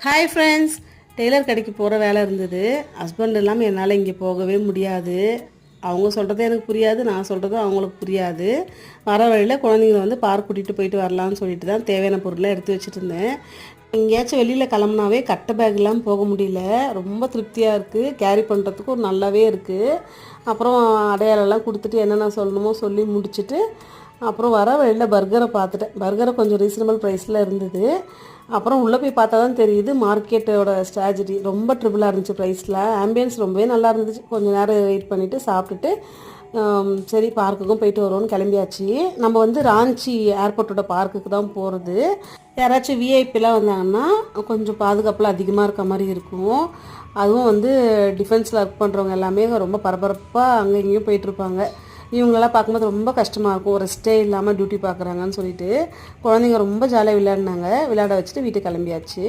Hi friends, Taylor கடைக்கு போகிற வேலை இருந்தது. ஹஸ்பண்ட் இல்லாமல் என்னால் இங்கே போகவே முடியாது. அவங்க சொல்கிறது எனக்கு புரியாது, நான் சொல்கிறதும் அவங்களுக்கு புரியாது. வர வழியில் குழந்தைங்கள வந்து பார்க் கூட்டிகிட்டு போயிட்டு வரலான்னு சொல்லிட்டு தான் தேவையான பொருளை எடுத்து வச்சுட்டு இருந்தேன். எங்கேயாச்சும் வெளியில் கிளம்புனாவே கட்டை பேக்லாம் போக முடியல. ரொம்ப திருப்தியாக இருக்குது, கேரி பண்ணுறதுக்கு ஒரு நல்லாவே இருக்குது. அப்புறம் அடையாளம்லாம் கொடுத்துட்டு என்னென்ன சொல்லணுமோ சொல்லி முடிச்சுட்டு அப்புறம் வர வழியில் பர்கரை பார்த்துட்டேன். பர்கரை கொஞ்சம் ரீசனபிள் ப்ரைஸில் இருந்தது. அப்புறம் உள்ளே போய் பார்த்தா தான் தெரியுது மார்க்கெட்டோட ஸ்ட்ராட்டஜி ரொம்ப ட்ரிபிளாக இருந்துச்சு ப்ரைஸில். ஆம்பியன்ஸ் ரொம்பவே நல்லா இருந்துச்சு. கொஞ்சம் நேரம் வெயிட் பண்ணிவிட்டு சாப்பிட்டுட்டு சரி பார்க்குக்கும் போயிட்டு வருவோன்னு கிளம்பியாச்சு. நம்ம வந்து ராஞ்சி ஏர்போர்ட்டோட பார்க்குக்கு தான் போகிறது. யாராச்சும் விஐபிலாம் வந்தாங்கன்னா கொஞ்சம் பாதுகாப்புலாம் அதிகமாக இருக்க மாதிரி இருக்கும். அதுவும் வந்து டிஃபென்ஸில் ஒர்க் பண்ணுறவங்க எல்லாமே ரொம்ப பரபரப்பாக அங்கே இங்கேயும் போயிட்டுருப்பாங்க. இவங்களெல்லாம் பார்க்கும்போது ரொம்ப கஷ்டமாக இருக்கும், ரெஸ்ட்டே இல்லாமல் டியூட்டி பார்க்குறாங்கன்னு சொல்லிட்டு. குழந்தைங்க ரொம்ப ஜாலியாக விளையாடினாங்க. விளையாட வச்சுட்டு வீட்டுக்கு கிளம்பியாச்சு.